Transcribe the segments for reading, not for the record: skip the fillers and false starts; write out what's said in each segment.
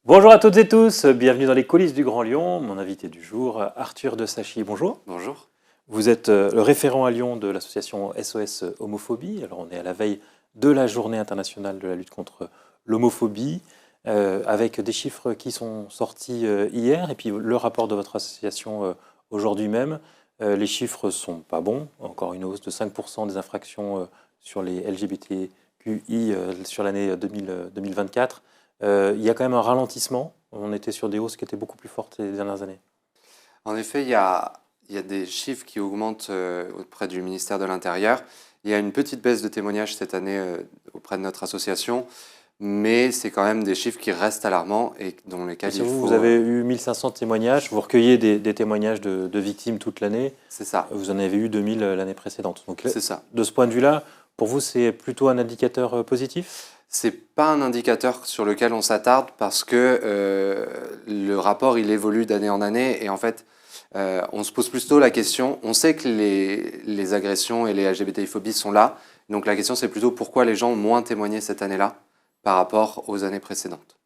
Bonjour à toutes et tous, bienvenue dans les coulisses du Grand Lyon. Mon invité du jour, Arthur de Sachi, bonjour. Bonjour. Vous êtes le référent à Lyon de l'association SOS Homophobie. Alors on est à la veille de la journée internationale de la lutte contre l'homophobie, avec des chiffres qui sont sortis hier, et puis le rapport de votre association aujourd'hui même. Les chiffres sont pas bons, encore une hausse de 5% des infractions sur les LGBTQI sur l'année 2024. Il y a quand même un ralentissement. On était sur des hausses qui étaient beaucoup plus fortes les dernières années. En effet, il y a des chiffres qui augmentent auprès du ministère de l'Intérieur. Il y a une petite baisse de témoignages cette année auprès de notre association, mais c'est quand même des chiffres qui restent alarmants et dans lesquels il faut... Vous avez eu 1500 témoignages, vous recueillez des témoignages de victimes toute l'année. C'est ça. Vous en avez eu 2000 l'année précédente. Donc, C'est ça. de ce point de vue-là, pour vous, c'est plutôt un indicateur positif ? C'est pas un indicateur sur lequel on s'attarde parce que le rapport il évolue d'année en année et en fait on se pose plutôt la question, on sait que les agressions et les LGBTI-phobies sont là, donc la question c'est plutôt pourquoi les gens ont moins témoigné cette année-là par rapport aux années précédentes.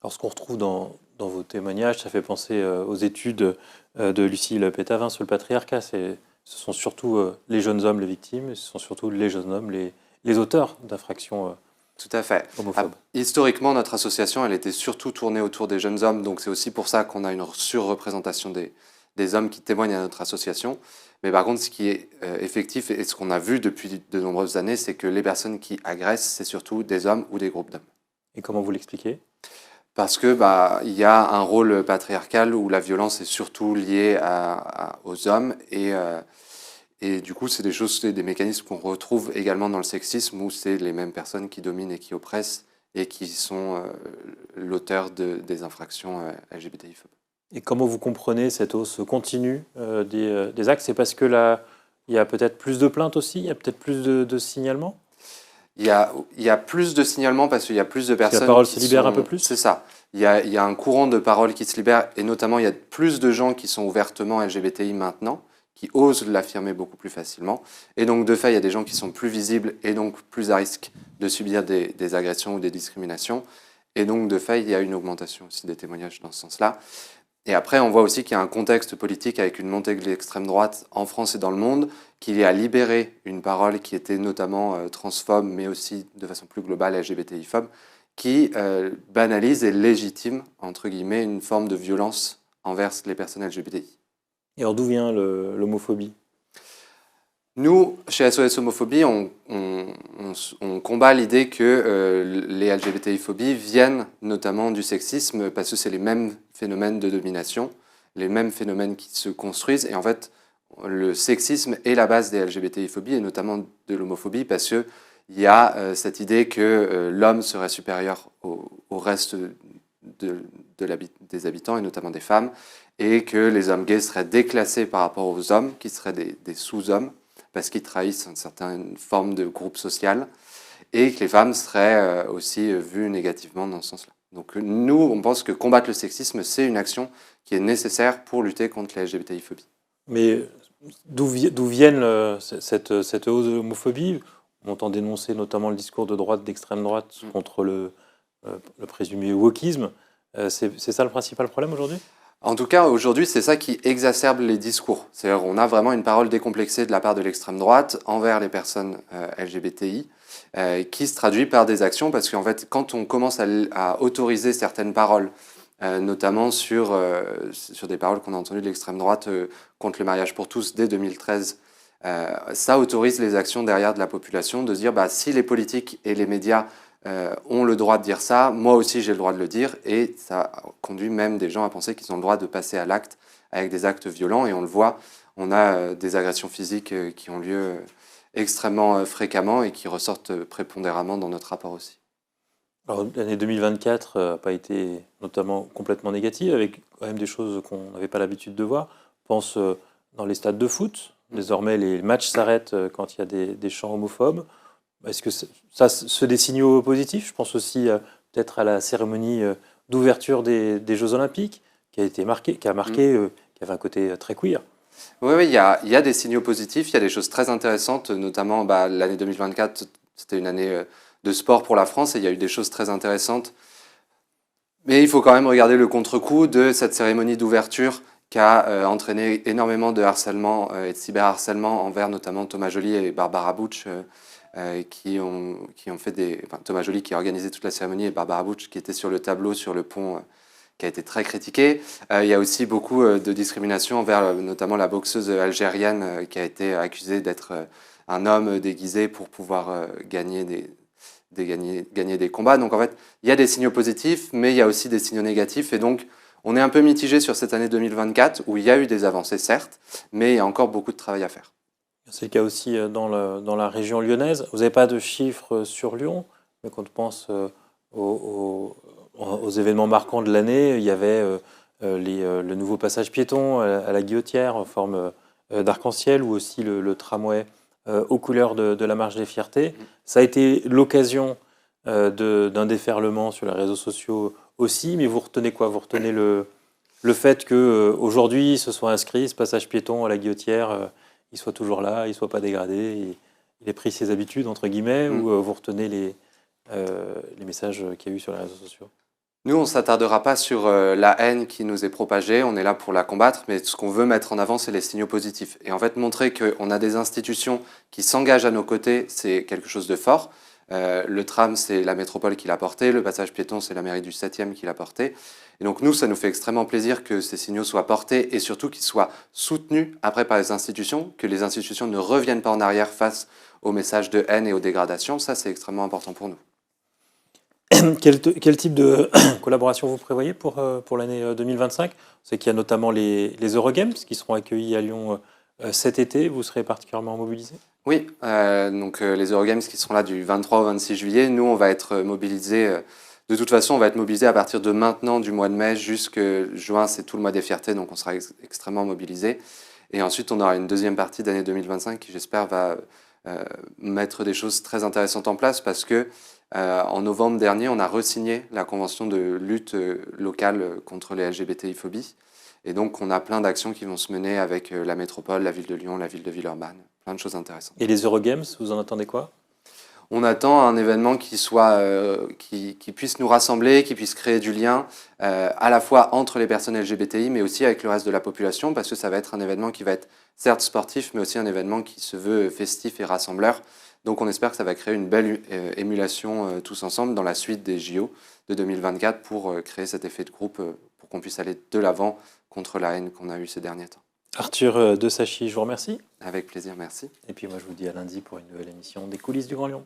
Alors, ce qu'on retrouve dans vos témoignages, ça fait penser aux études de Lucille Pétavin sur le patriarcat. Ce sont surtout les jeunes hommes les victimes, ce sont surtout les jeunes hommes les auteurs d'infractions Tout à fait. homophobes. Historiquement, notre association, elle était surtout tournée autour des jeunes hommes, donc c'est aussi pour ça qu'on a une surreprésentation des hommes qui témoignent à notre association. Mais par contre, ce qui est effectif et ce qu'on a vu depuis de nombreuses années, c'est que les personnes qui agressent, c'est surtout des hommes ou des groupes d'hommes. Et comment vous l'expliquez ? Parce que il y a un rôle patriarcal où la violence est surtout liée aux hommes et du coup, c'est des mécanismes qu'on retrouve également dans le sexisme où c'est les mêmes personnes qui dominent et qui oppressent et qui sont l'auteur des infractions LGBTI-phobes. Et comment vous comprenez cette hausse continue des actes ? C'est parce que là, il y a peut-être plus de plaintes aussi, il y a peut-être plus de signalements ? Il y a plus de signalements parce qu'il y a plus de personnes. La parole se libère un peu plus ? C'est ça. Il y a un courant de parole qui se libère et notamment il y a plus de gens qui sont ouvertement LGBTI maintenant, qui osent l'affirmer beaucoup plus facilement. Et donc de fait, il y a des gens qui sont plus visibles et donc plus à risque de subir des agressions ou des discriminations. Et donc de fait, il y a une augmentation aussi des témoignages dans ce sens-là. Et après, on voit aussi qu'il y a un contexte politique avec une montée de l'extrême droite en France et dans le monde, qui a libéré une parole qui était notamment transphobe, mais aussi de façon plus globale LGBTI-phobe, qui banalise et légitime, entre guillemets, une forme de violence envers les personnes LGBTI. Et alors d'où vient l'homophobie ? Nous, chez SOS Homophobie, on combat l'idée que les LGBTI-phobies viennent notamment du sexisme parce que c'est les mêmes phénomènes de domination, les mêmes phénomènes qui se construisent. Et en fait, le sexisme est la base des LGBTI-phobies et notamment de l'homophobie parce qu'il y a cette idée que l'homme serait supérieur au reste des habitants et notamment des femmes et que les hommes gays seraient déclassés par rapport aux hommes qui seraient des sous-hommes parce qu'ils trahissent une certaine forme de groupe social, et que les femmes seraient aussi vues négativement dans ce sens-là. Donc nous, on pense que combattre le sexisme, c'est une action qui est nécessaire pour lutter contre la LGBTI-phobie. Mais d'où viennent cette hausse de l'homophobie ? On entend dénoncer notamment le discours de droite, d'extrême droite, contre le présumé wokisme. C'est ça le principal problème aujourd'hui ? En tout cas, aujourd'hui, c'est ça qui exacerbe les discours. C'est-à-dire on a vraiment une parole décomplexée de la part de l'extrême droite envers les personnes LGBTI qui se traduit par des actions parce qu'en fait, quand on commence à autoriser certaines paroles, notamment sur des paroles qu'on a entendues de l'extrême droite contre le mariage pour tous dès 2013, ça autorise les actions derrière de la population de se dire si les politiques et les médias ont le droit de dire ça, moi aussi j'ai le droit de le dire, et ça conduit même des gens à penser qu'ils ont le droit de passer à l'acte avec des actes violents, et on le voit, on a des agressions physiques qui ont lieu extrêmement fréquemment et qui ressortent prépondéramment dans notre rapport aussi. Alors, l'année 2024 n'a pas été notamment complètement négative, avec quand même des choses qu'on n'avait pas l'habitude de voir. Je pense dans les stades de foot, désormais les matchs s'arrêtent quand il y a des chants homophobes. Est-ce que ça, c'est des signaux positifs ? Je pense aussi peut-être à la cérémonie d'ouverture des Jeux Olympiques, qui a marqué, qui avait un côté très queer. Oui, il y a des signaux positifs, il y a des choses très intéressantes, notamment l'année 2024, c'était une année de sport pour la France, et il y a eu des choses très intéressantes. Mais il faut quand même regarder le contre-coup de cette cérémonie d'ouverture qui a entraîné énormément de harcèlement et de cyberharcèlement envers notamment Thomas Joly et Barbara Bush, qui ont fait Thomas Joly qui a organisé toute la cérémonie et Barbara Bush qui était sur le tableau, sur le pont, qui a été très critiqué. Il y a aussi beaucoup de discrimination envers notamment la boxeuse algérienne qui a été accusée d'être un homme déguisé pour pouvoir gagner des combats. Donc en fait, il y a des signaux positifs, mais il y a aussi des signaux négatifs. Et donc, on est un peu mitigé sur cette année 2024, où il y a eu des avancées, certes, mais il y a encore beaucoup de travail à faire. C'est le cas aussi dans la région lyonnaise. Vous n'avez pas de chiffres sur Lyon, mais quand on pense aux événements marquants de l'année, il y avait le nouveau passage piéton à la Guillotière en forme d'arc-en-ciel, ou aussi le tramway aux couleurs de la Marche des Fiertés. Ça a été l'occasion d'un déferlement sur les réseaux sociaux aussi, mais vous retenez quoi? Vous retenez le fait qu'aujourd'hui, ce soit inscrit, ce passage piéton à la Guillotière, il soit toujours là, il ne soit pas dégradé, il ait pris ses habitudes, entre guillemets, ou vous retenez les messages qu'il y a eu sur les réseaux sociaux? Nous, on ne s'attardera pas sur la haine qui nous est propagée, on est là pour la combattre, mais ce qu'on veut mettre en avant, c'est les signaux positifs. Et en fait, montrer qu'on a des institutions qui s'engagent à nos côtés, c'est quelque chose de fort. Le tram, c'est la métropole qui l'a porté, le passage piéton, c'est la mairie du 7e qui l'a porté. Et donc nous, ça nous fait extrêmement plaisir que ces signaux soient portés et surtout qu'ils soient soutenus après par les institutions, que les institutions ne reviennent pas en arrière face aux messages de haine et aux dégradations. Ça, c'est extrêmement important pour nous. Quel type de collaboration vous prévoyez pour l'année 2025? C'est qu'il y a notamment les Eurogames qui seront accueillis à Lyon cet été. Vous serez particulièrement mobilisés? Oui, donc les Eurogames qui seront là du 23 au 26 juillet, nous, on va être mobilisés. De toute façon, on va être mobilisés à partir de maintenant, du mois de mai jusqu'à juin, c'est tout le mois des fiertés, donc on sera extrêmement mobilisés. Et ensuite, on aura une deuxième partie d'année 2025 qui, j'espère, va mettre des choses très intéressantes en place parce que en novembre dernier, on a re-signé la convention de lutte locale contre les LGBTI-phobies. Et donc, on a plein d'actions qui vont se mener avec la métropole, la ville de Lyon, la ville de Villeurbanne. Plein de choses intéressantes. Et les Eurogames, vous en attendez quoi? On attend un événement qui puisse nous rassembler, qui puisse créer du lien à la fois entre les personnes LGBTI, mais aussi avec le reste de la population, parce que ça va être un événement qui va être certes sportif, mais aussi un événement qui se veut festif et rassembleur. Donc on espère que ça va créer une belle émulation tous ensemble dans la suite des JO de 2024 pour créer cet effet de groupe, pour qu'on puisse aller de l'avant contre la haine qu'on a eue ces derniers temps. Arthur Desachi, je vous remercie. Avec plaisir, merci. Et puis moi, je vous dis à lundi pour une nouvelle émission des coulisses du Grand Lyon.